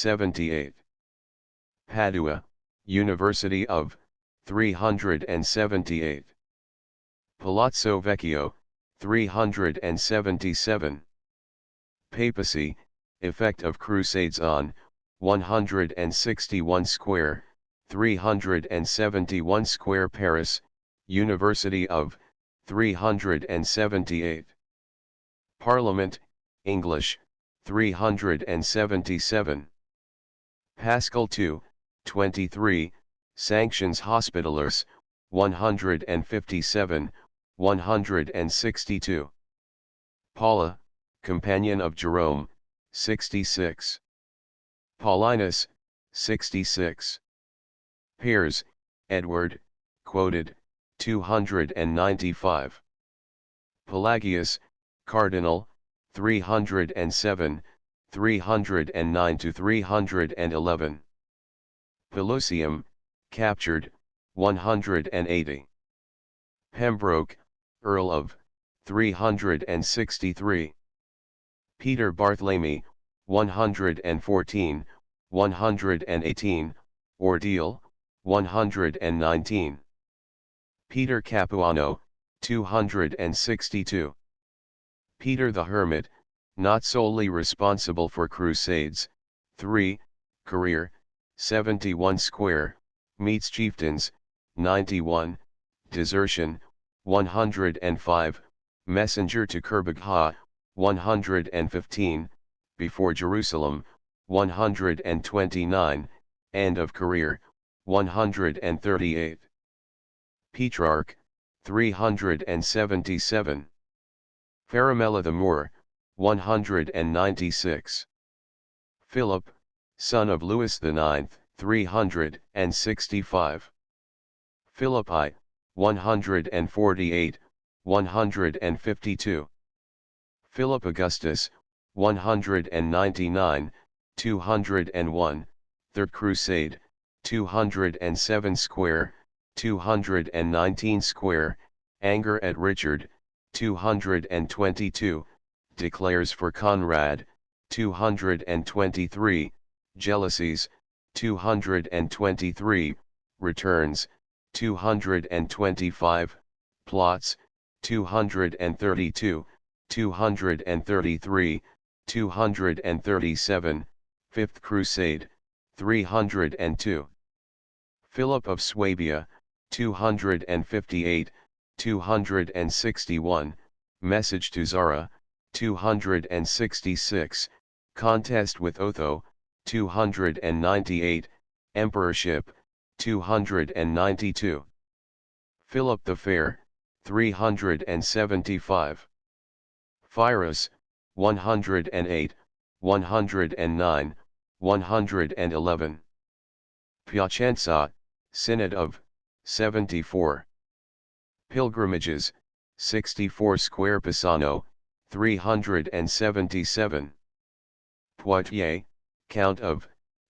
78. Padua, University of, 378. Palazzo Vecchio, 377. Papacy, effect of crusades on, 161 square, 371 square Paris, University of, 378. Parliament, English, 377. Pascal 2, 23, Sanctions Hospitallers, 157, 162. Paula, companion of Jerome, 66. Paulinus, 66. Piers, Edward, quoted, 295. Pelagius, Cardinal, 307, 309 to 311. Pelusium, captured, 180. Pembroke, Earl of, 363. Peter Barthélemy, 114, 118, Ordeal, 119. Peter Capuano, 262. Peter the Hermit, not solely responsible for crusades, 3, career, 71 square, meets chieftains, 91, desertion, 105, messenger to Kerbagha, 115, before Jerusalem, 129, end of career, 138. Petrarch, 377. Faramella the Moor, 196. Philip, son of Louis IX, 365. Philippi, 148, 152. Philip Augustus, 199, 201, Third Crusade, 207 square, 219 square, anger at Richard, 222, declares for Conrad, 223, jealousies, 223, returns, 225, plots, 232, 233, 237, Fifth Crusade, 302. Philip of Swabia, 258, 261, message to Zara, 266, contest with Otho, 298, emperorship, 292. Philip the Fair, 375. Pyrrhus, 108, 109, 111. Piacenza, Synod of, 74. Pilgrimages, 64 square Pisano, 377. Poitiers, Count of,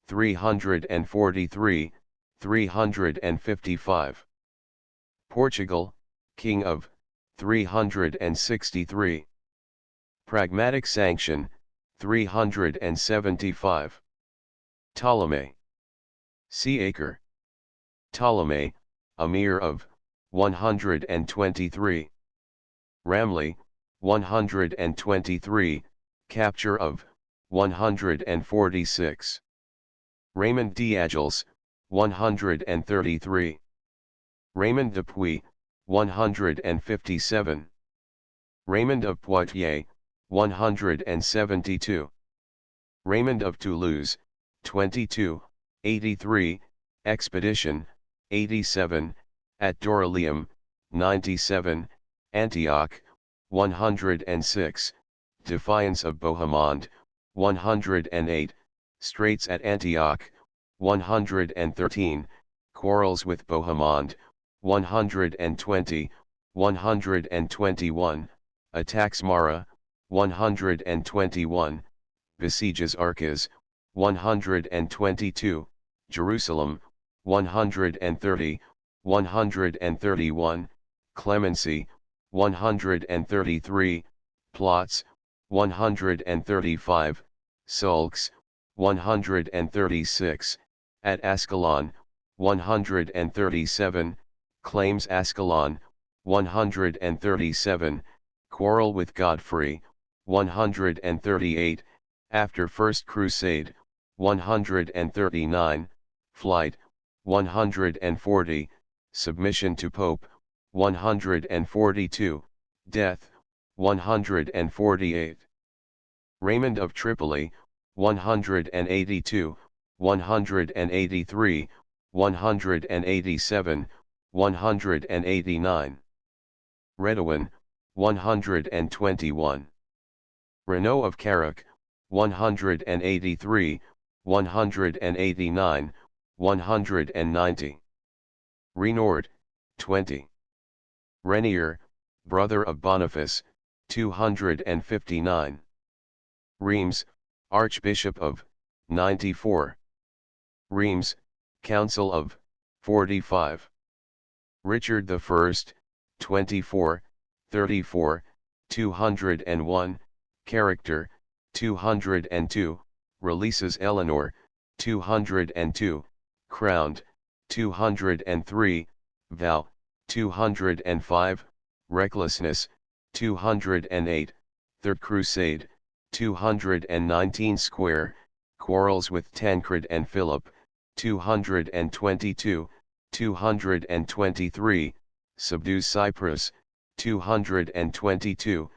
343, 355. Portugal, King of, 363. Pragmatic Sanction, 375. Ptolemy. Seacre. Ptolemy, Emir of, 123. Ramley, 123, capture of, 146. Raymond d'Agels, 133. Raymond de Puy, 157. Raymond of Poitiers, 172. Raymond of Toulouse, 22, 83, Expedition, 87, at Dorylaeum, 97, Antioch, 106, Defiance of Bohemond, 108, Straits at Antioch, 113, Quarrels with Bohemond, 120, 121, Attacks Mara, 121, Besieges Archas, 122, Jerusalem, 130, 131, Clemency, 133, Plots, 135, Sulks, 136, at Ascalon, 137, claims Ascalon, 137, quarrel with Godfrey, 138, after First Crusade, 139, flight, 140, submission to Pope, 142, death, 148. Raymond of Tripoli, 182, 183, 187, 189. Redouan, 121. Renaud of Carac, 183, 189, 190. Renord, 20. Renier, brother of Boniface, 259. Reims, Archbishop of, 94. Reims, Council of, 45. Richard I, 24, 34, 201, character, 202, releases Eleanor, 202, crowned, 203, vow, 205, recklessness, 208, Third Crusade, 219 square, quarrels with Tancred and Philip, 222, 223, subdues Cyprus, 222,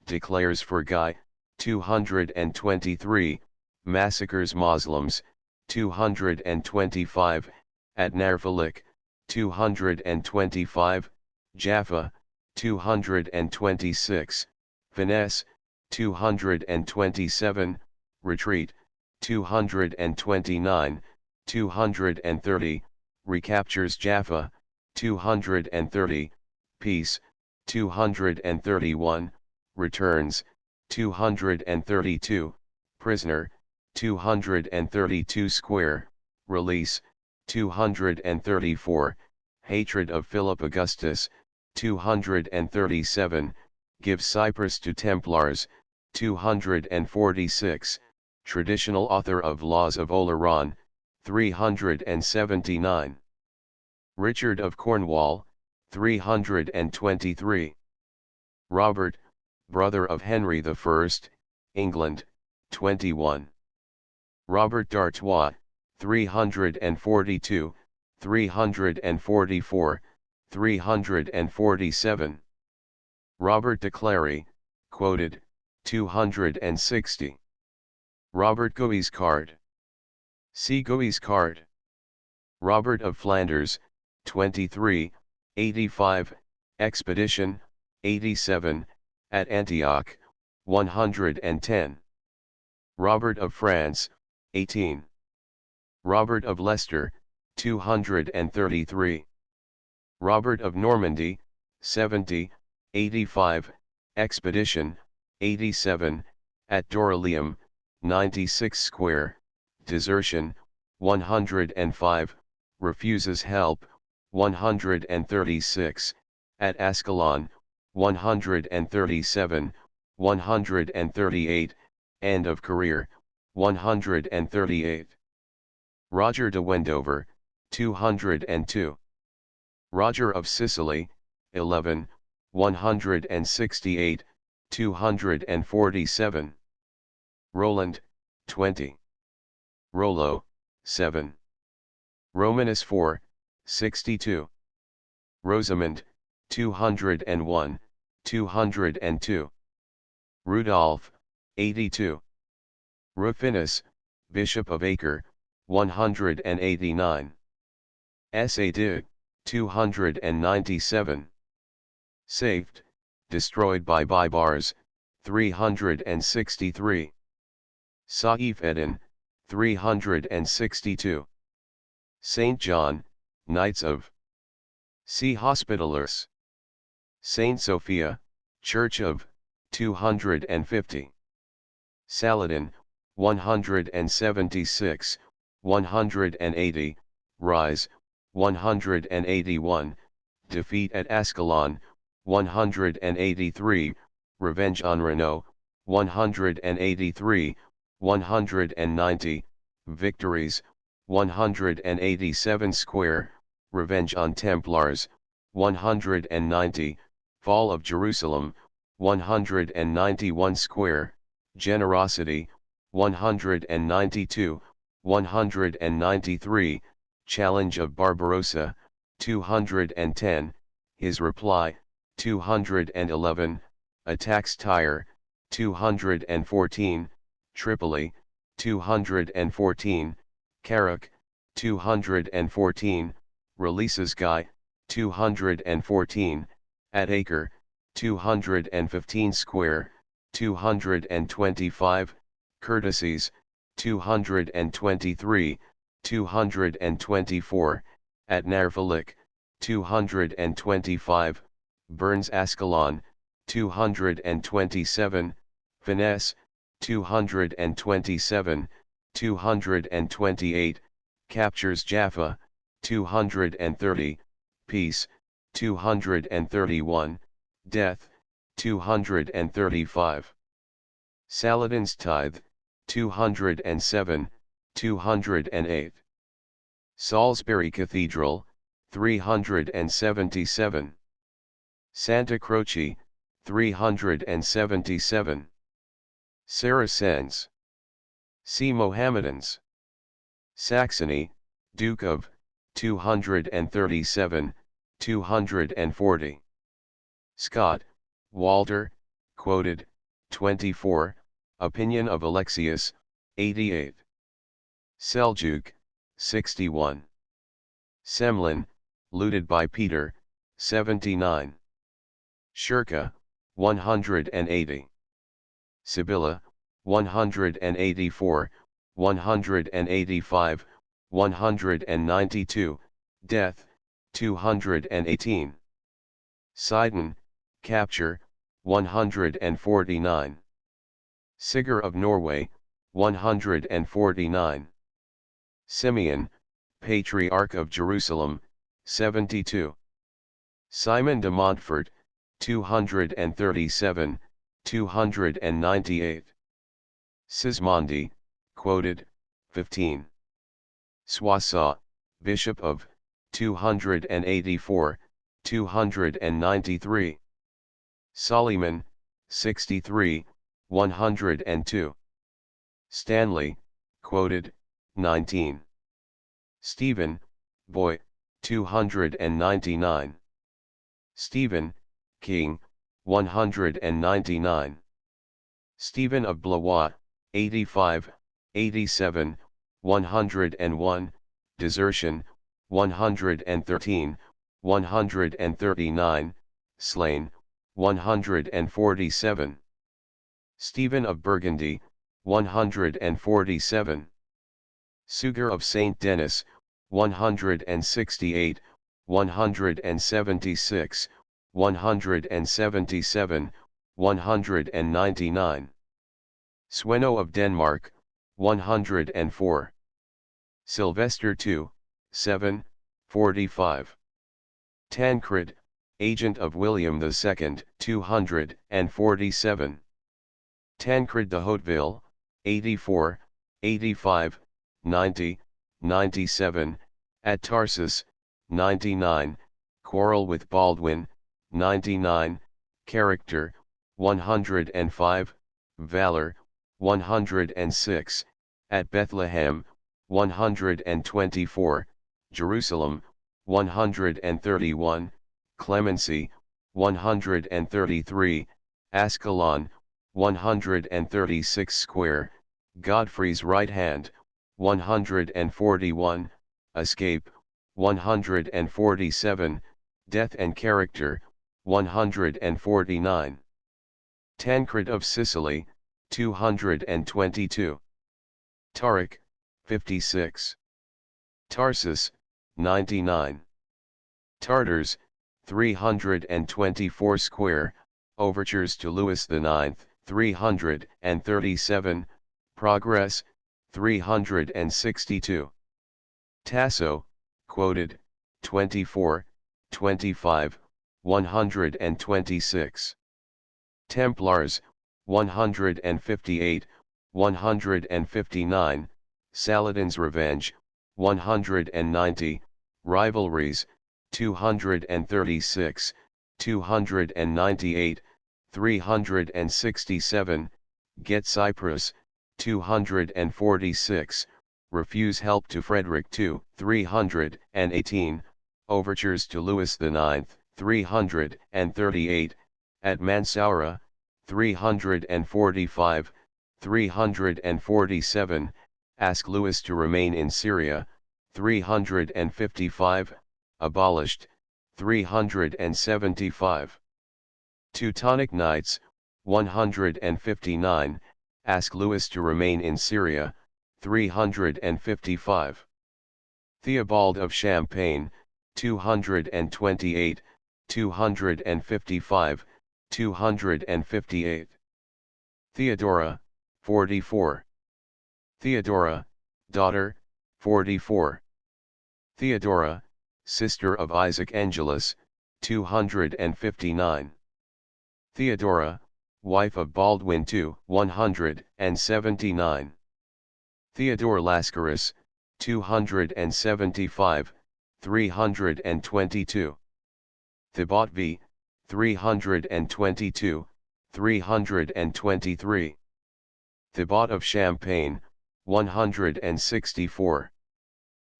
declares for Guy, 223, massacres Muslims, 225, at Narfalik, 225, Jaffa, 226, finesse, 227, retreat, 229, 230, recaptures Jaffa, 230, peace, 231, returns, 232, prisoner, 232 square, release, 234, hatred of Philip Augustus, 237, gives Cyprus to Templars, 246, traditional author of Laws of Oleron, 379. Richard of Cornwall, 323. Robert, brother of Henry I, England, 21. Robert d'Artois, 342, 344, 347. Robert de Clary, quoted, 260. Robert Guiscard. See Guiscard. Robert of Flanders, 23, 85, expedition, 87, at Antioch, 110. Robert of France, 18. Robert of Leicester, 233. Robert of Normandy, 70, 85, expedition, 87, at Doryleum, 96 square, desertion, 105, refuses help, 136, at Ascalon, 137, 138, end of career, 138. Roger de Wendover, 202. Roger of Sicily, 11, 168, 247. Roland, 20. Rollo, 7. Romanus 4, 62. Rosamond, 201, 202. Rudolph, 82. Rufinus, Bishop of Acre, 189. Sadid, 297. Saved, destroyed by Bibars, 363. Saif Eddin, 362. Saint John, Knights of C. Hospitalers. Saint Sophia, Church of, 250. Saladin, 176, 180, Rise, 181, Defeat at Ascalon, 183, Revenge on Renaud, 183, 190, victories, 187 square, revenge on Templars, 190, fall of Jerusalem, 191 square, generosity, 192, 193, challenge of Barbarossa, 210, his reply, 211, attacks Tyre, 214, Tripoli, 214, Karak, 214, releases Guy, 214, at Acre, 215 square, 225, courtesies, 223, 224, at Narfalik, 225, burns Ascalon, 227, finesse, 227, 228, captures Jaffa, 230, peace, 231, death, 235. Saladin's tithe, 207, 208. Salisbury Cathedral, 377. Santa Croce, 377. Saracens. See Mohammedans. Saxony, Duke of, 237, 240. Scott, Walter, quoted, 24, opinion of Alexius, 88. Seljuk, 61. Semlin, looted by Peter, 79. Shirka, 180. Sibylla, 184, 185, 192, death, 218. Sidon, capture, 149. Sigurd of Norway, 149. Simeon, Patriarch of Jerusalem, 72. Simon de Montfort, 237, 298. Sismondi, quoted, 15. Soissons, Bishop of, 284, 293. Soliman, 63, 102. Stanley, quoted, 19. Stephen, Boy, 299. Stephen, King, 199. Stephen of Blois, 85, 87, 101, desertion, 113, 139, slain, 147. Stephen of Burgundy, 147. Suger of Saint Denis, 168, 176, 177, 199. Sweno of Denmark, 104. Sylvester II, 7, 45. Tancred, agent of William II, 247. Tancred de Hauteville, 84, 85, 90, 97, at Tarsus, 99, quarrel with Baldwin, 99, character, 105, valor, 106, at Bethlehem, 124, Jerusalem, 131, clemency, 133, Ascalon, 136 square, Godfrey's right hand, 141, escape, 147, death and character, 149. Tancred of Sicily, 222. Tariq, 56. Tarsus, 99. Tartars, 324 square, overtures to Louis IX, 337, progress, 362. Tasso, quoted, 24, 25, 126. Templars, 158, 159, Saladin's Revenge, 190, Rivalries, 236, 298, 367, Get Cyprus, 246, Refuse Help to Frederick II, 318, Overtures to Louis IX, 338, At Mansoura, 345, 347, Ask Louis to remain in Syria, 355, Abolished, 375. Teutonic Knights, 159, Ask Louis to remain in Syria, 355. Theobald of Champagne, 228, 255, 258. Theodora, 44. Theodora, daughter, 44. Theodora, sister of Isaac Angelus, 259. Theodora, wife of Baldwin II, 179. Theodore Lascaris, 275, 322. Thebaut V, 322, 323. Thebaut of Champagne, 164.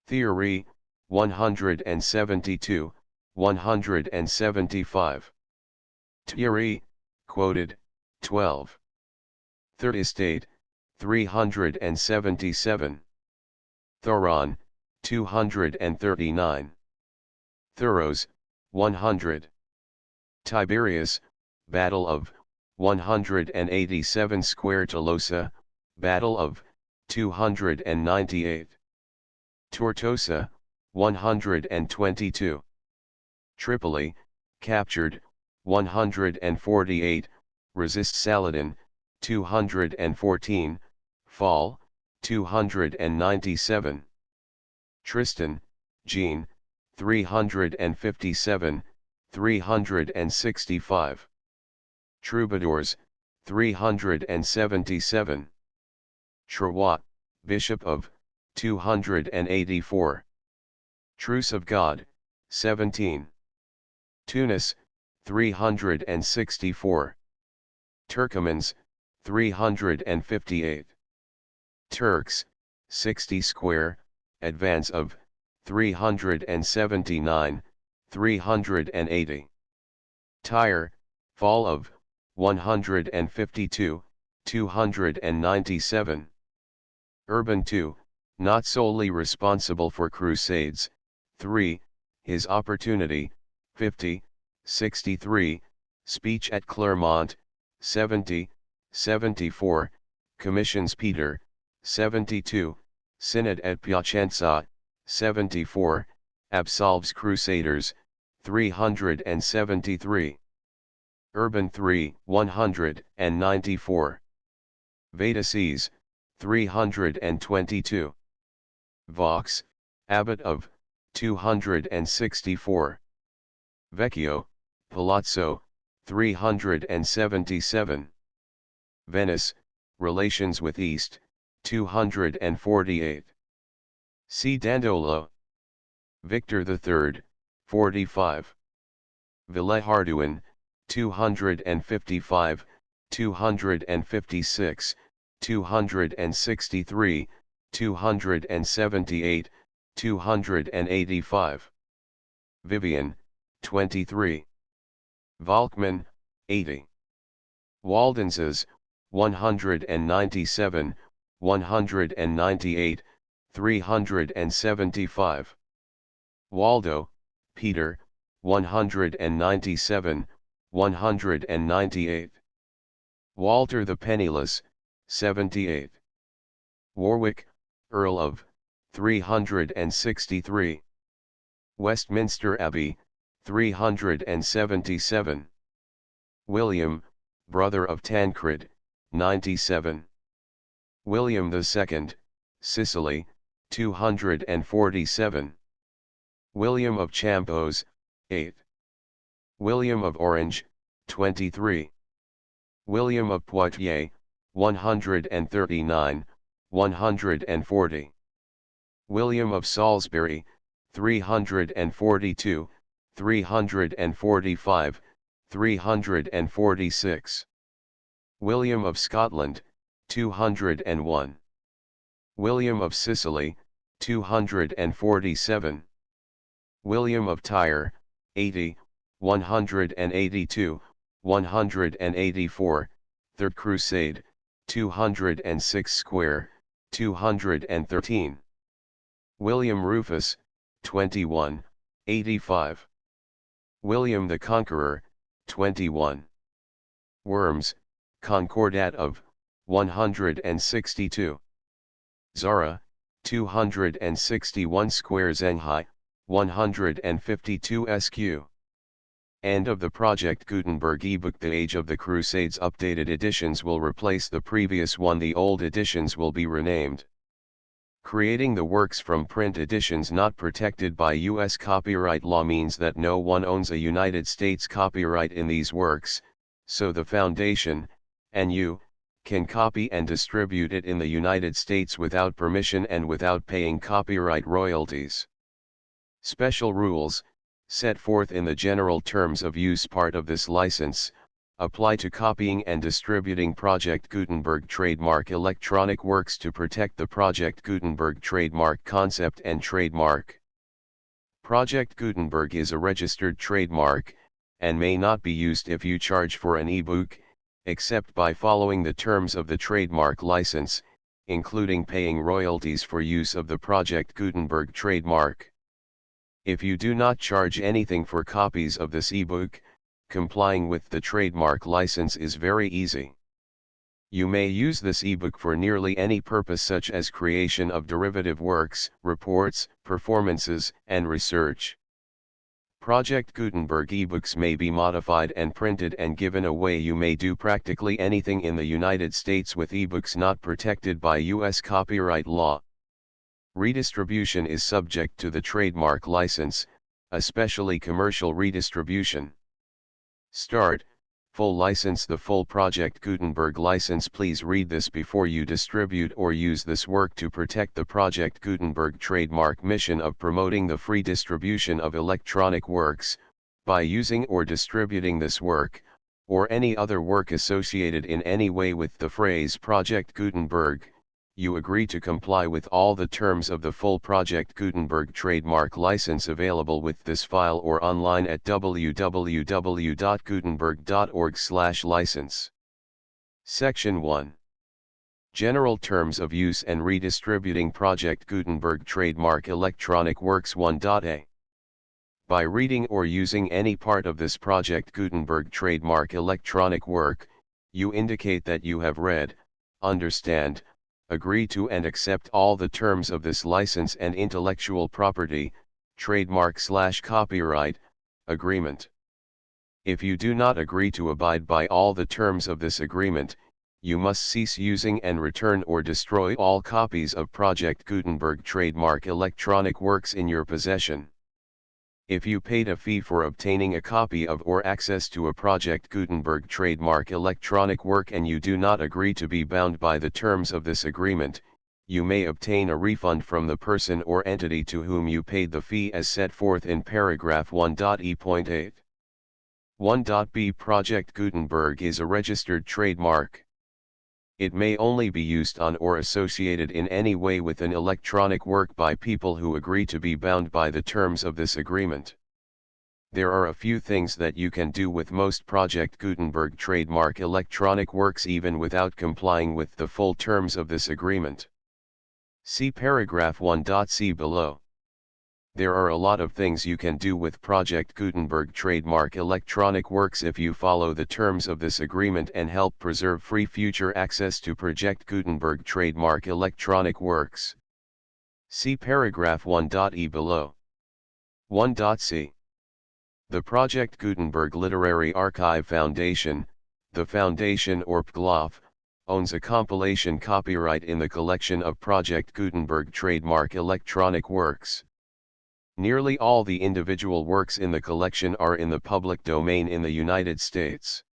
Thierry, 172, 175. Thierry, quoted, 12. Third Estate, 377. Thoron, 239. Thuros, 100. Tiberius, Battle of, 187 Square Tolosa, Battle of, 298. Tortosa, 122. Tripoli, captured, 148, Resist Saladin, 214, Fall, 297. Tristan, Jean, 357, 365. Troubadours, 377. Trewat, Bishop of, 284. Truce of God, 17. Tunis, 364. Turkomans, 358. Turks, 60 square, advance of, 379, 380. Tyre, fall of, 152, 297. Urban II, not solely responsible for crusades, 3, his opportunity, 50, 63, speech at Clermont, 70, 74, commissions Peter, 72, synod at Piacenza, 74, absolves crusaders, 373. Urban III, 194. Vataces, 322. Vaux, abbot of, 264. Vecchio, Palazzo, 377. Venice, relations with East, 248. C. Dandolo. Victor III, 45. Villeharduin, 255, 256, 263, 278, 285. Vivian, 23. Volkmann, 80. Waldenses, 197, 198, 375. Waldo, Peter, 197, 198. Walter the Penniless, 78. Warwick, Earl of, 363. Westminster Abbey, 377. William, brother of Tancred, 97. William II, Sicily, 247. William of Champos, 8. William of Orange, 23. William of Poitiers, 139, 140. William of Salisbury, 342, 345, 346. William of Scotland, 201. William of Sicily, 247. William of Tyre, 80, 182, 184, Third Crusade, 206 square, 213. William Rufus, 21, 85. William the Conqueror, 21. Worms, Concordat of, 162. Zara, 261 square Zenhai, 152 sq. End of the Project Gutenberg ebook. The Age of the Crusades updated editions will replace the previous one. The old editions will be renamed. Creating the works from print editions not protected by U.S. copyright law means that no one owns a United States copyright in these works, so the Foundation, and you, can copy and distribute it in the United States without permission and without paying copyright royalties. Special rules, set forth in the General Terms of Use part of this license, apply to copying and distributing Project Gutenberg trademark electronic works to protect the Project Gutenberg trademark concept and trademark. Project Gutenberg is a registered trademark, and may not be used if you charge for an ebook, except by following the terms of the trademark license, including paying royalties for use of the Project Gutenberg trademark. If you do not charge anything for copies of this ebook, complying with the trademark license is very easy. You may use this ebook for nearly any purpose, such as creation of derivative works, reports, performances, and research. Project Gutenberg ebooks may be modified and printed and given away. You may do practically anything in the United States with ebooks not protected by U.S. copyright law. Redistribution is subject to the trademark license, especially commercial redistribution. Start, full license. The full Project Gutenberg license. Please read this before you distribute or use this work to protect the Project Gutenberg trademark mission of promoting the free distribution of electronic works, by using or distributing this work, or any other work associated in any way with the phrase Project Gutenberg. You agree to comply with all the terms of the full Project Gutenberg trademark license available with this file or online at www.gutenberg.org/license. Section 1. General Terms of Use and Redistributing Project Gutenberg Trademark Electronic Works 1.a. By reading or using any part of this Project Gutenberg trademark electronic work, you indicate that you have read, understand, agree to and accept all the terms of this license and intellectual property, trademark/copyright, agreement. If you do not agree to abide by all the terms of this agreement, you must cease using and return or destroy all copies of Project Gutenberg trademark electronic works in your possession. If you paid a fee for obtaining a copy of or access to a Project Gutenberg trademark electronic work and you do not agree to be bound by the terms of this agreement, you may obtain a refund from the person or entity to whom you paid the fee as set forth in paragraph 1.e.8. 1.b. Project Gutenberg is a registered trademark. It may only be used on or associated in any way with an electronic work by people who agree to be bound by the terms of this agreement. There are a few things that you can do with most Project Gutenberg trademark electronic works even without complying with the full terms of this agreement. See paragraph 1.c below. There are a lot of things you can do with Project Gutenberg trademark electronic works if you follow the terms of this agreement and help preserve free future access to Project Gutenberg trademark electronic works. See paragraph 1.e below. 1.c. The Project Gutenberg Literary Archive Foundation, the Foundation or PGLOF, owns a compilation copyright in the collection of Project Gutenberg trademark electronic works. Nearly all the individual works in the collection are in the public domain in the United States.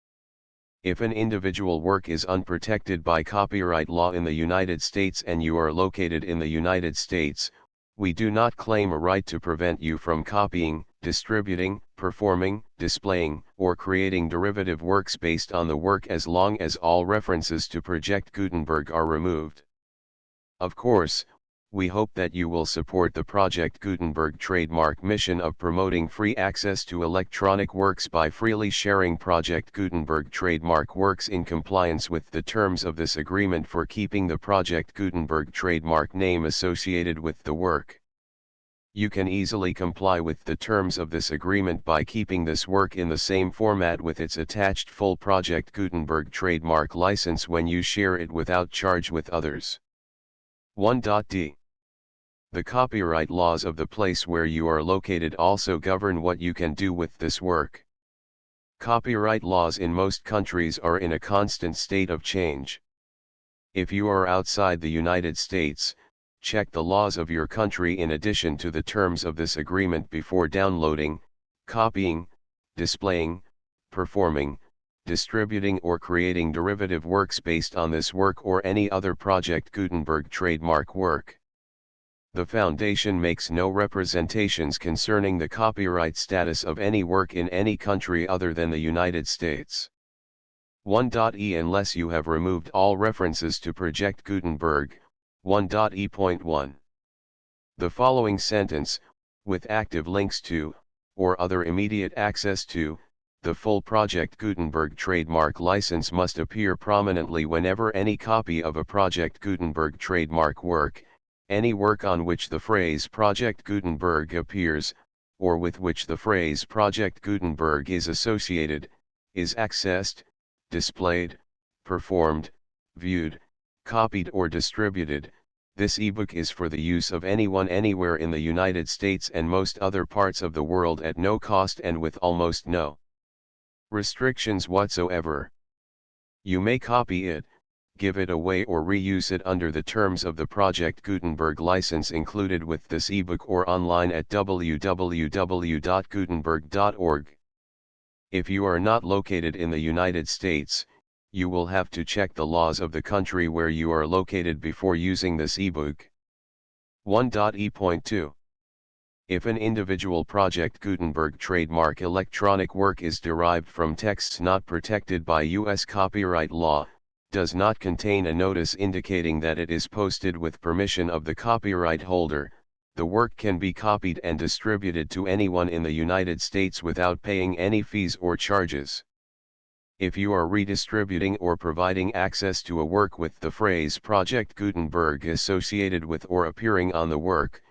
If an individual work is unprotected by copyright law in the United States and you are located in the United States, we do not claim a right to prevent you from copying, distributing, performing, displaying, or creating derivative works based on the work as long as all references to Project Gutenberg are removed. Of course, we hope that you will support the Project Gutenberg trademark mission of promoting free access to electronic works by freely sharing Project Gutenberg trademark works in compliance with the terms of this agreement for keeping the Project Gutenberg trademark name associated with the work. You can easily comply with the terms of this agreement by keeping this work in the same format with its attached full Project Gutenberg trademark license when you share it without charge with others. 1.d. The copyright laws of the place where you are located also govern what you can do with this work. Copyright laws in most countries are in a constant state of change. If you are outside the United States, check the laws of your country in addition to the terms of this agreement before downloading, copying, displaying, performing, distributing or creating derivative works based on this work or any other Project Gutenberg trademark work. The Foundation makes no representations concerning the copyright status of any work in any country other than the United States. 1.e Unless you have removed all references to Project Gutenberg, 1.e.1. The following sentence, with active links to, or other immediate access to, the full Project Gutenberg trademark license must appear prominently whenever any copy of a Project Gutenberg trademark work, any work on which the phrase Project Gutenberg appears, or with which the phrase Project Gutenberg is associated, is accessed, displayed, performed, viewed, copied or distributed. This ebook is for the use of anyone anywhere in the United States and most other parts of the world at no cost and with almost no restrictions whatsoever. You may copy it, give it away or reuse it under the terms of the Project Gutenberg license included with this ebook or online at www.gutenberg.org. If you are not located in the United States, you will have to check the laws of the country where you are located before using this ebook. 1.e.2. If an individual Project Gutenberg trademark electronic work is derived from texts not protected by U.S. copyright law, does not contain a notice indicating that it is posted with permission of the copyright holder, the work can be copied and distributed to anyone in the United States without paying any fees or charges. If you are redistributing or providing access to a work with the phrase Project Gutenberg associated with or appearing on the work,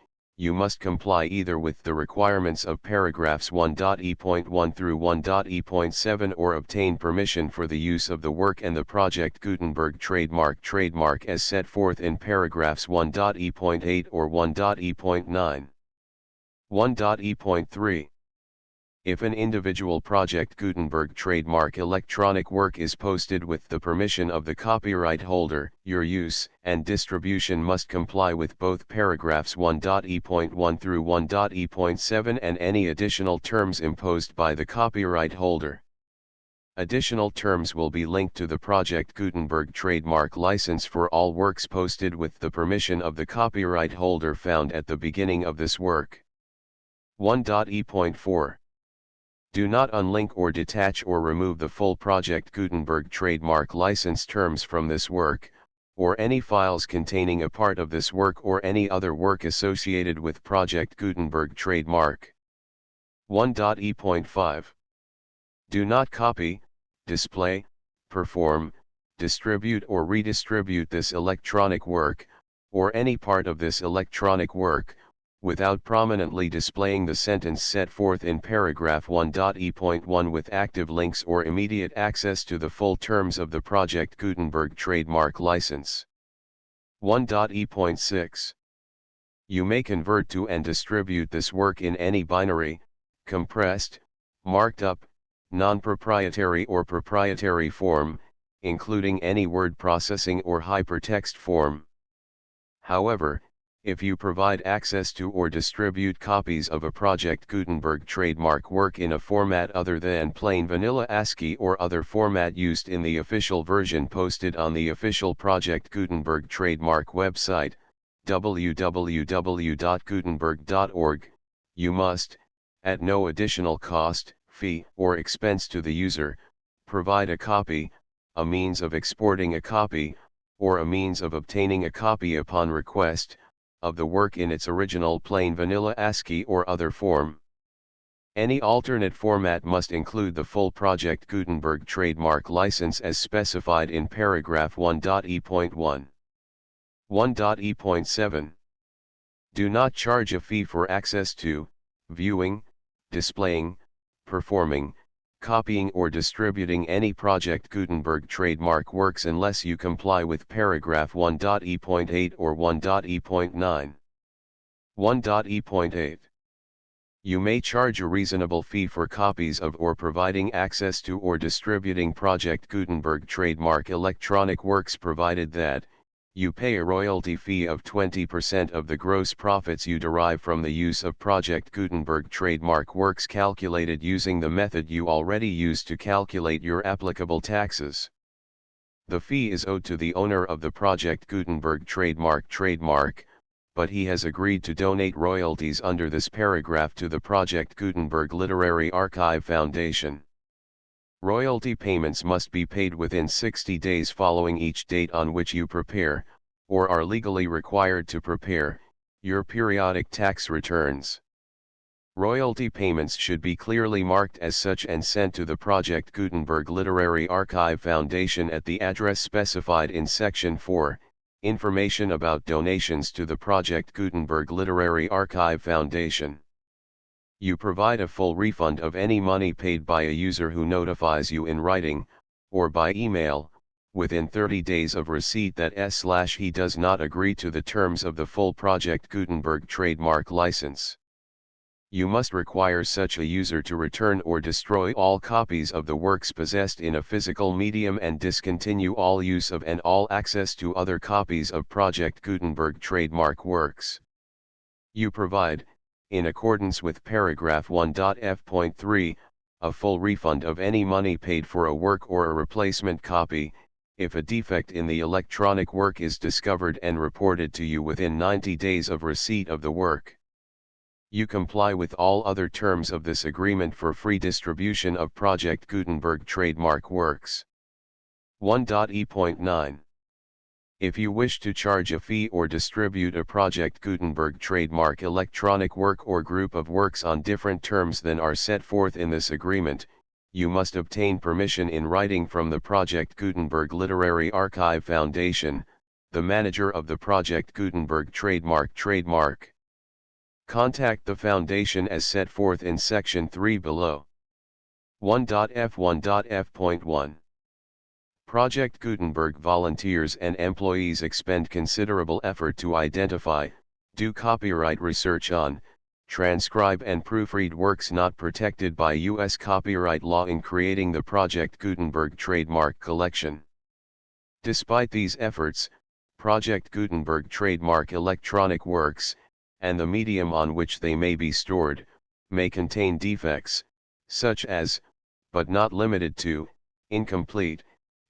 you must comply either with the requirements of paragraphs 1.e.1 through 1.e.7 or obtain permission for the use of the work and the Project Gutenberg trademark as set forth in paragraphs 1.e.8 or 1.e.9. 1.e.3. If an individual Project Gutenberg trademark electronic work is posted with the permission of the copyright holder, your use and distribution must comply with both paragraphs 1.e.1 through 1.e.7 and any additional terms imposed by the copyright holder. Additional terms will be linked to the Project Gutenberg trademark license for all works posted with the permission of the copyright holder found at the beginning of this work. 1.e.4. Do not unlink or detach or remove the full Project Gutenberg trademark license terms from this work, or any files containing a part of this work or any other work associated with Project Gutenberg trademark. 1.e.5. Do not copy, display, perform, distribute or redistribute this electronic work, or any part of this electronic work, without prominently displaying the sentence set forth in paragraph 1.e.1 with active links or immediate access to the full terms of the Project Gutenberg trademark license. 1.e.6. You may convert to and distribute this work in any binary, compressed, marked up, non-proprietary or proprietary form, including any word processing or hypertext form. However, If you provide access to or distribute copies of a Project Gutenberg trademark work in a format other than plain vanilla ASCII or other format used in the official version posted on the official Project Gutenberg trademark website, www.gutenberg.org, you must, at no additional cost, fee, or expense to the user, provide a copy, a means of exporting a copy, or a means of obtaining a copy upon request, of the work in its original plain vanilla ASCII or other form. Any alternate format must include the full Project Gutenberg trademark license as specified in paragraph 1.e.1. 1.e.7. Do not charge a fee for access to, viewing, displaying, performing, copying or distributing any Project Gutenberg trademark works unless you comply with paragraph 1.e.8 or 1.e.9. 1.e.8. You may charge a reasonable fee for copies of or providing access to or distributing Project Gutenberg trademark electronic works provided that, you pay a royalty fee of 20% of the gross profits you derive from the use of Project Gutenberg trademark works calculated using the method you already use to calculate your applicable taxes. The fee is owed to the owner of the Project Gutenberg trademark, but he has agreed to donate royalties under this paragraph to the Project Gutenberg Literary Archive Foundation. Royalty payments must be paid within 60 days following each date on which you prepare, or are legally required to prepare, your periodic tax returns. Royalty payments should be clearly marked as such and sent to the Project Gutenberg Literary Archive Foundation at the address specified in Section 4, Information about donations to the Project Gutenberg Literary Archive Foundation. You provide a full refund of any money paid by a user who notifies you in writing, or by email, within 30 days of receipt that he does not agree to the terms of the full Project Gutenberg trademark license. You must require such a user to return or destroy all copies of the works possessed in a physical medium and discontinue all use of and all access to other copies of Project Gutenberg trademark works. You provide, in accordance with paragraph 1.f.3, a full refund of any money paid for a work or a replacement copy, if a defect in the electronic work is discovered and reported to you within 90 days of receipt of the work. You comply with all other terms of this agreement for free distribution of Project Gutenberg trademark works. 1.e.9. If you wish to charge a fee or distribute a Project Gutenberg trademark electronic work or group of works on different terms than are set forth in this agreement, you must obtain permission in writing from the Project Gutenberg Literary Archive Foundation, the manager of the Project Gutenberg trademark. Contact the Foundation as set forth in Section 3 below. 1.f.1.f.1. Project Gutenberg volunteers and employees expend considerable effort to identify, do copyright research on, transcribe and proofread works not protected by U.S. copyright law in creating the Project Gutenberg trademark collection. Despite these efforts, Project Gutenberg trademark electronic works, and the medium on which they may be stored, may contain defects, such as, but not limited to, incomplete,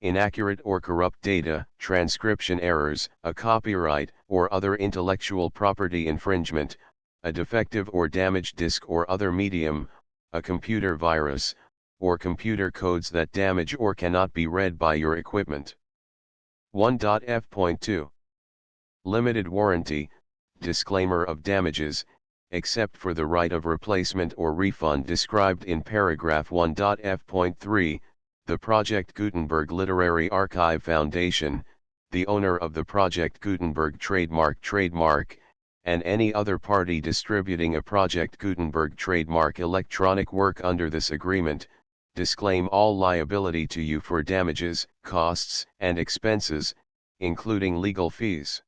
inaccurate or corrupt data, transcription errors, a copyright or other intellectual property infringement, a defective or damaged disk or other medium, a computer virus, or computer codes that damage or cannot be read by your equipment. 1.f.2. Limited warranty, disclaimer of damages, except for the right of replacement or refund described in paragraph 1.f.3, the Project Gutenberg Literary Archive Foundation, the owner of the Project Gutenberg trademark, and any other party distributing a Project Gutenberg trademark electronic work under this agreement, disclaim all liability to you for damages, costs, and expenses, including legal fees.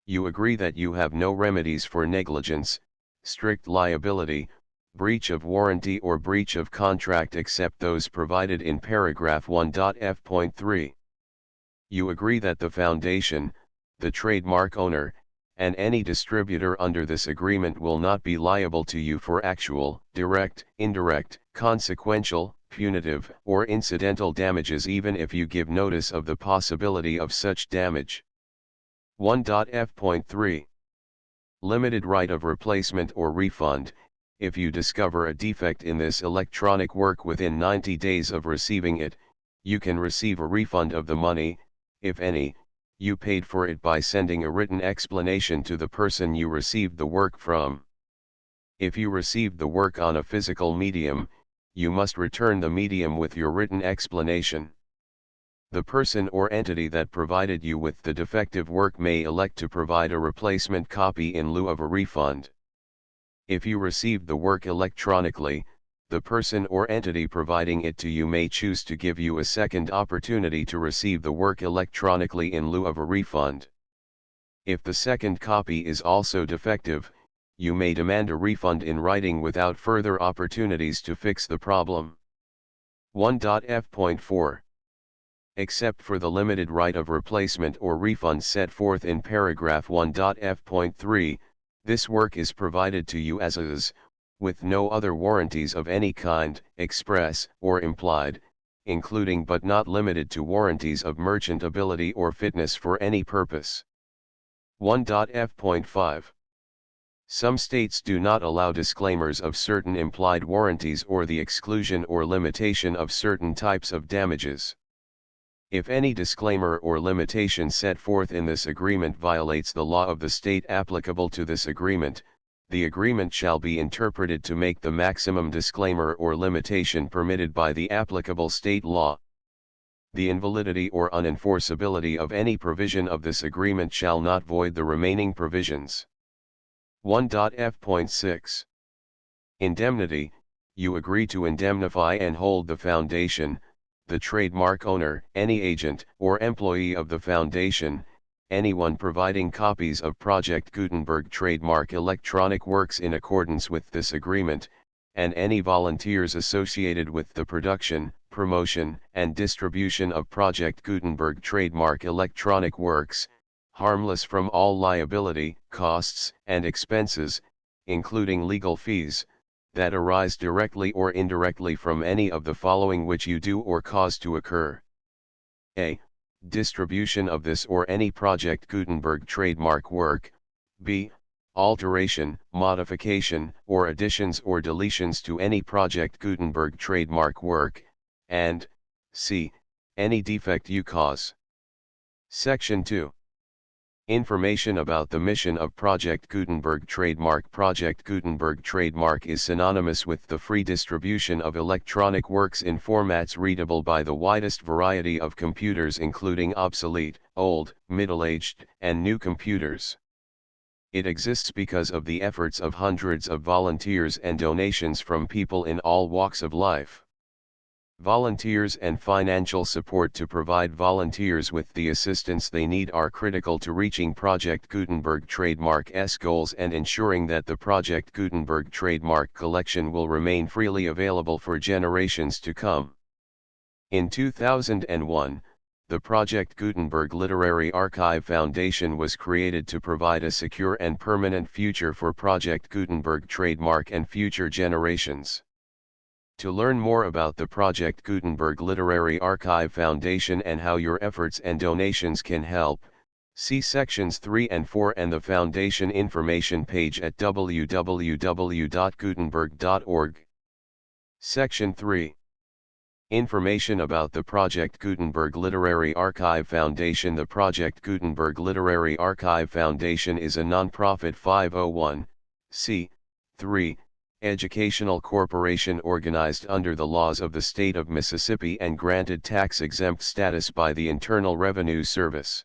You agree that you have no remedies for negligence, strict liability, breach of warranty or breach of contract except those provided in paragraph 1.f.3. You agree that the Foundation, the trademark owner, and any distributor under this agreement will not be liable to you for actual, direct, indirect, consequential, punitive, or incidental damages even if you give notice of the possibility of such damage. 1.f.3 Limited right of replacement or refund. If you discover a defect in this electronic work within 90 days of receiving it, you can receive a refund of the money, if any, you paid for it by sending a written explanation to the person you received the work from. If you received the work on a physical medium, you must return the medium with your written explanation. The person or entity that provided you with the defective work may elect to provide a replacement copy in lieu of a refund. If you received the work electronically, the person or entity providing it to you may choose to give you a second opportunity to receive the work electronically in lieu of a refund. If the second copy is also defective, you may demand a refund in writing without further opportunities to fix the problem. 1.f.4 Except for the limited right of replacement or refund set forth in paragraph 1.f.3, this work is provided to you as is, with no other warranties of any kind, express or implied, including but not limited to warranties of merchantability or fitness for any purpose. 1.f.5 Some states do not allow disclaimers of certain implied warranties or the exclusion or limitation of certain types of damages. If any disclaimer or limitation set forth in this agreement violates the law of the state applicable to this agreement, the agreement shall be interpreted to make the maximum disclaimer or limitation permitted by the applicable state law. The invalidity or unenforceability of any provision of this agreement shall not void the remaining provisions. 1.f.6 Indemnity. You agree to indemnify and hold the foundation, the trademark owner, any agent or employee of the foundation, anyone providing copies of Project Gutenberg trademark electronic works in accordance with this agreement, and any volunteers associated with the production, promotion, and distribution of Project Gutenberg trademark electronic works, harmless from all liability, costs, and expenses, including legal fees, that arise directly or indirectly from any of the following which you do or cause to occur. A. Distribution of this or any Project Gutenberg trademark work. B. Alteration, modification, or additions or deletions to any Project Gutenberg trademark work, and C. Any defect you cause. Section 2. Information about the mission of Project Gutenberg trademark. Project Gutenberg trademark is synonymous with the free distribution of electronic works in formats readable by the widest variety of computers including obsolete, old, middle-aged, and new computers. It exists because of the efforts of hundreds of volunteers and donations from people in all walks of life. Volunteers and financial support to provide volunteers with the assistance they need are critical to reaching Project Gutenberg trademark's goals and ensuring that the Project Gutenberg trademark collection will remain freely available for generations to come. In 2001, the Project Gutenberg Literary Archive Foundation was created to provide a secure and permanent future for Project Gutenberg trademark and future generations. To learn more about the Project Gutenberg Literary Archive Foundation and how your efforts and donations can help, see sections 3 and 4 and the Foundation information page at www.gutenberg.org. Section 3. Information about the Project Gutenberg Literary Archive Foundation. The Project Gutenberg Literary Archive Foundation is a non-profit 501(c)(3) educational corporation organized under the laws of the state of Mississippi and granted tax-exempt status by the Internal Revenue Service.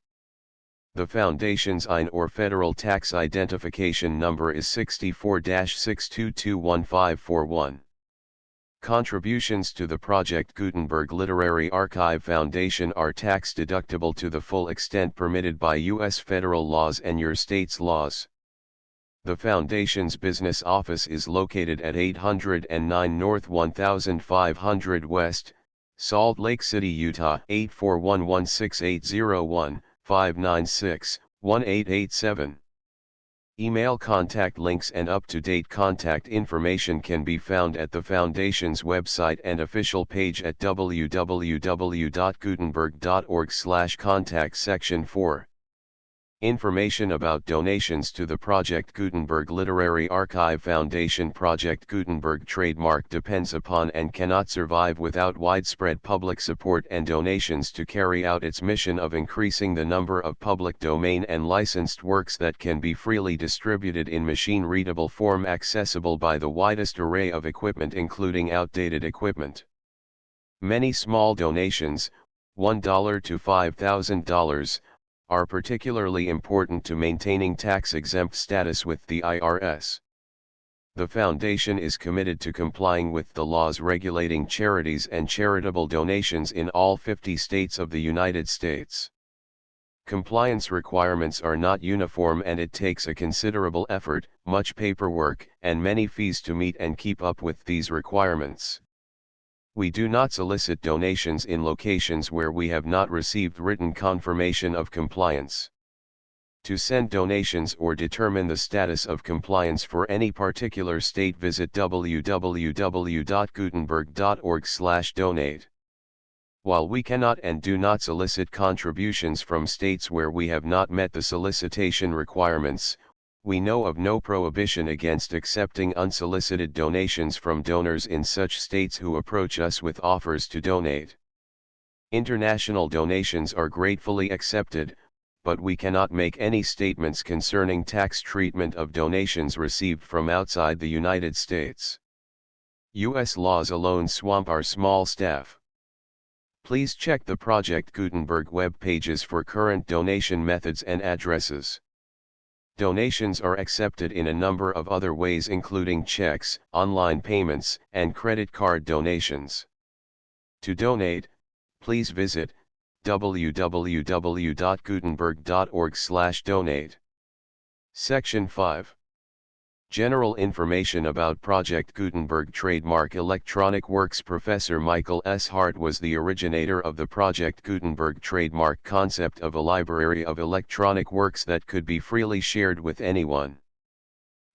The Foundation's IN or Federal Tax Identification Number is 64-6221541. Contributions to the Project Gutenberg Literary Archive Foundation are tax-deductible to the full extent permitted by U.S. federal laws and your state's laws. The Foundation's business office is located at 809 North 1500 West, Salt Lake City, Utah 84116801596-1887. Email contact links and up-to-date contact information can be found at the Foundation's website and official page at www.gutenberg.org/contact section 4. Information about donations to the Project Gutenberg Literary Archive Foundation. Project Gutenberg trademark depends upon and cannot survive without widespread public support and donations to carry out its mission of increasing the number of public domain and licensed works that can be freely distributed in machine-readable form accessible by the widest array of equipment including outdated equipment. Many small donations, $1 to $5,000, are particularly important to maintaining tax-exempt status with the IRS. The Foundation is committed to complying with the laws regulating charities and charitable donations in all 50 states of the United States. Compliance requirements are not uniform and it takes a considerable effort, much paperwork, and many fees to meet and keep up with these requirements. We do not solicit donations in locations where we have not received written confirmation of compliance. To send donations or determine the status of compliance for any particular state, visit www.gutenberg.org/donate. While we cannot and do not solicit contributions from states where we have not met the solicitation requirements, we know of no prohibition against accepting unsolicited donations from donors in such states who approach us with offers to donate. International donations are gratefully accepted, but we cannot make any statements concerning tax treatment of donations received from outside the United States. U.S. laws alone swamp our small staff. Please check the Project Gutenberg web pages for current donation methods and addresses. Donations are accepted in a number of other ways including checks, online payments, and credit card donations. To donate, please visit www.gutenberg.org/donate. Section 5. General information about Project Gutenberg trademark electronic works. Professor Michael S. Hart was the originator of the Project Gutenberg trademark concept of a library of electronic works that could be freely shared with anyone.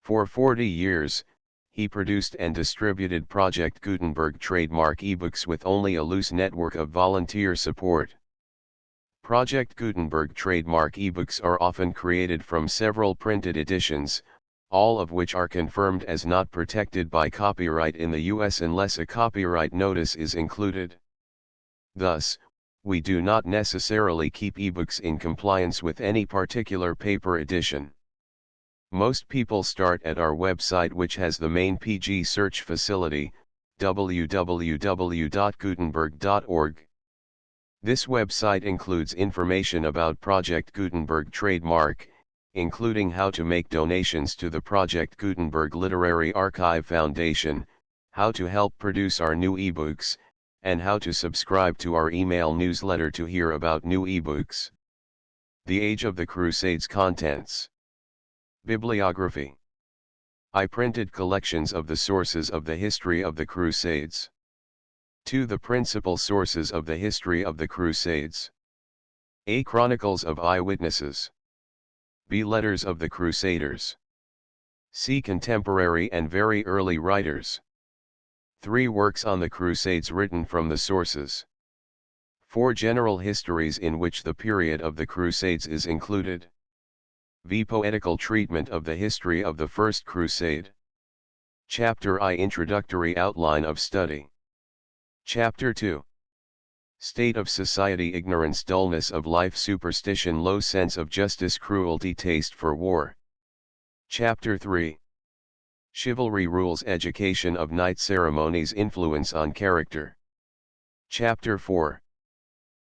For 40 years, he produced and distributed Project Gutenberg trademark ebooks with only a loose network of volunteer support. Project Gutenberg trademark ebooks are often created from several printed editions, all of which are confirmed as not protected by copyright in the U.S. unless a copyright notice is included. Thus, we do not necessarily keep ebooks in compliance with any particular paper edition. Most people start at our website, which has the main PG search facility, www.gutenberg.org. This website includes information about Project Gutenberg trademark, including how to make donations to the Project Gutenberg Literary Archive Foundation, how to help produce our new ebooks, and how to subscribe to our email newsletter to hear about new ebooks. The Age of the Crusades contents. Bibliography. I printed collections of the sources of the history of the Crusades. 2. The principal sources of the history of the Crusades. A. Chronicles of eyewitnesses. B. Letters of the Crusaders. C. Contemporary and very early writers. 3. Works on the Crusades written from the sources. 4. General histories in which the period of the Crusades is included. V. Poetical treatment of the history of the First Crusade. Chapter I. Introductory outline of study. Chapter 2. State of society: ignorance, dullness of life, superstition, low sense of justice, cruelty, taste for war. Chapter 3. Chivalry rules, education of knight ceremonies, influence on character. Chapter 4.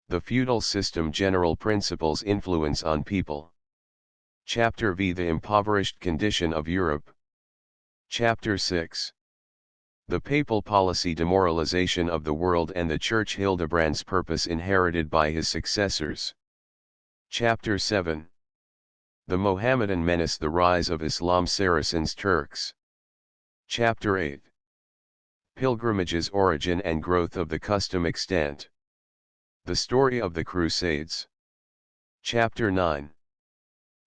The feudal system, general principles, influence on people. Chapter V. The impoverished condition of Europe. Chapter 6. The papal policy, demoralization of the world and the Church, Hildebrand's purpose inherited by his successors. Chapter 7. The Mohammedan menace, the rise of Islam, Saracens, Turks. Chapter 8. Pilgrimages, origin and growth of the custom, extent. The story of the Crusades. Chapter 9.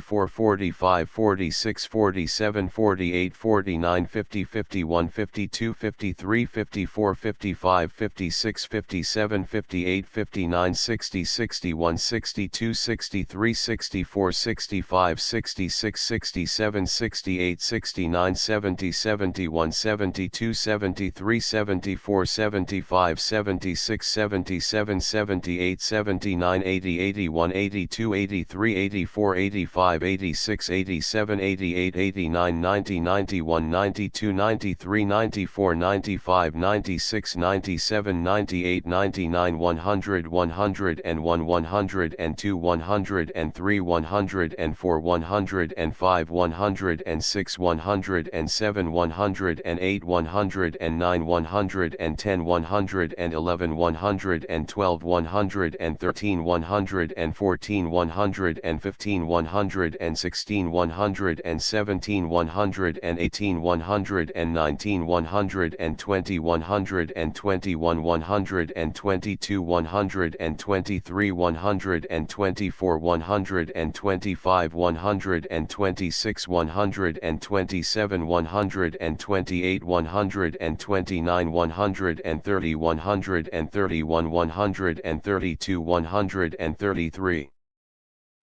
44 45 46 47 48 49 50 51 52 53 54 55 56 57 58 59 60 61 62 63 64 65 66 67 68 69 70 71 72 73 74 75 76 77 78 79 80 81 82 83 84 85 86 87 88 89 90 91 92 93 94 95 96 97 98 99 100 101 102 103 104 105 106 107 108 109 110 111 112 113 114 115 116 117 118 119 120 121 122 123 124 125 126 127 128 129 130 131 132 133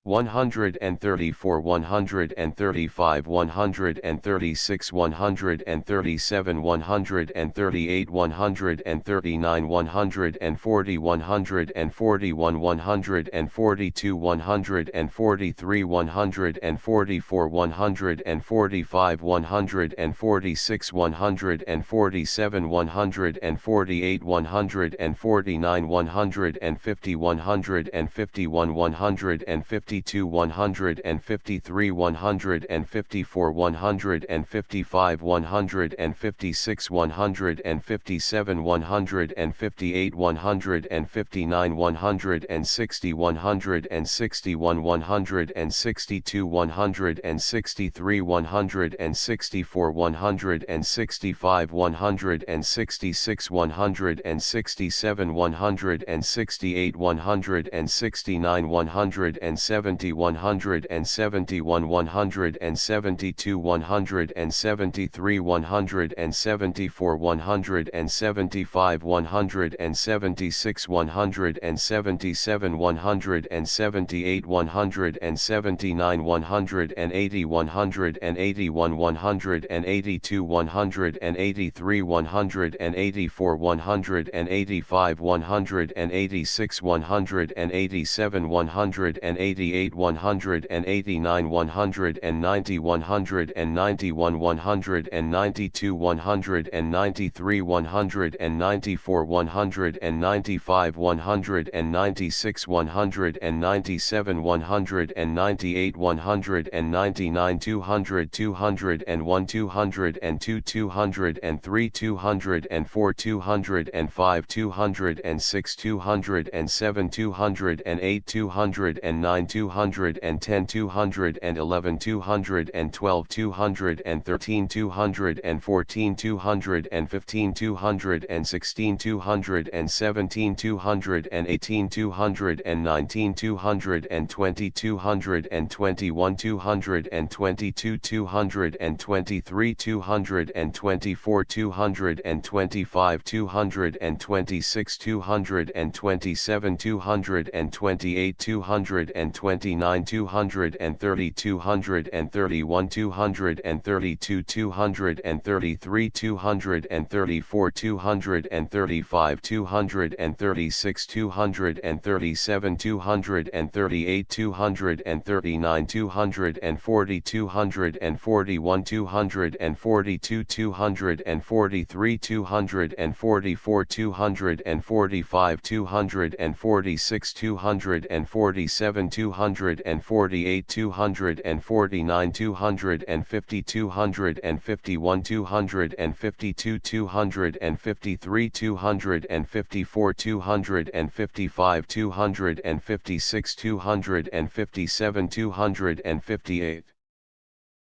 134 135 136 137 138 139 140 141 142 143 144 145 146 147 148 149 150 151 152 153 154 155 156 157 158 159 160 161 162 163 164 165 166 167 168 169 170 171 172 173 174 175 176 177 178 179 180 181 182 183 184 185 186 187 188 189 190 191 192 193 194 195 196 197 198 199 200 201 202 203 204 205 206 207 208 209 210 211 212 213 214 215 216 217 218 219 220 221 222 223 224 225 226 227 228 229 230 231 232 233 234 235 236 237 238 239 240 241 242 243 244 245 246 247 248 249 250 251 252 253 254 255 256 257 258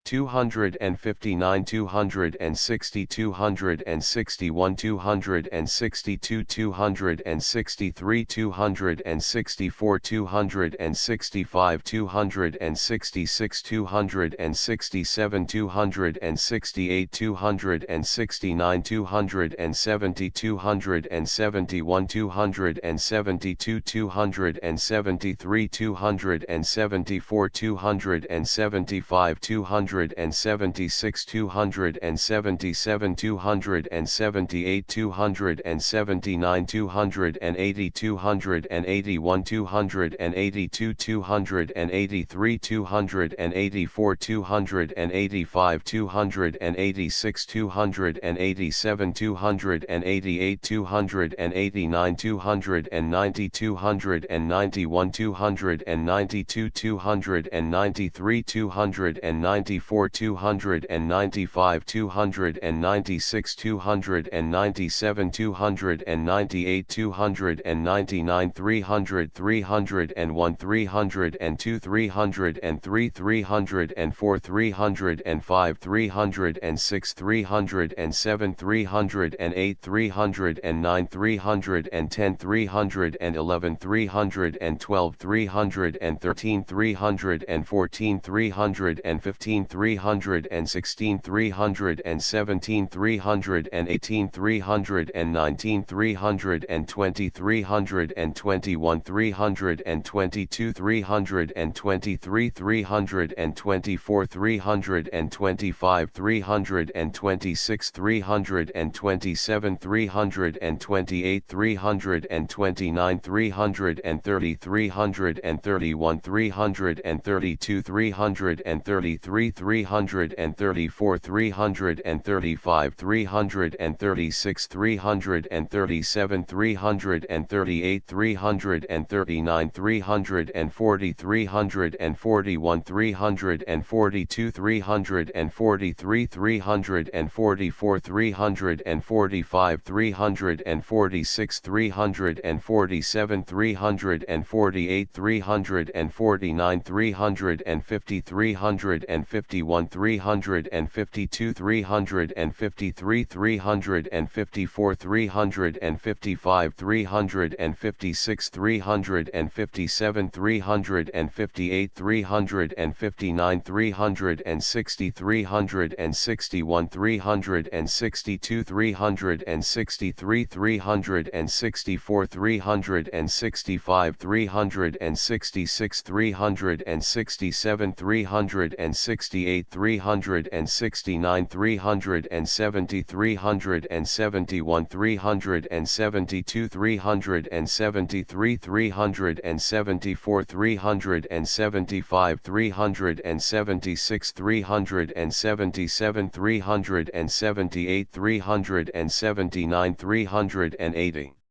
259 260 261 262 263 264 265 266 267 268 269 270 271 272 273 274 275 276 277 278 279 280 281 282 283 284 285 286 287 288 289 290 291 292 293 294 295 296 297 298 299 300 301 302 303 304 305 306 307 308 309 310 311 312 313 314 315 316 317 318 319 320 321 322 323 324 325 326 327 328 329 330 331 332 333 334 335 336 337 338 339 340 341 342 343 344 345 346 347 348 349 350 351 352 353 354 355 356 357 358 359 360 361 362 363 364 365 366 367 368 369 370 371 372 373 374 375 376 377 378 379 380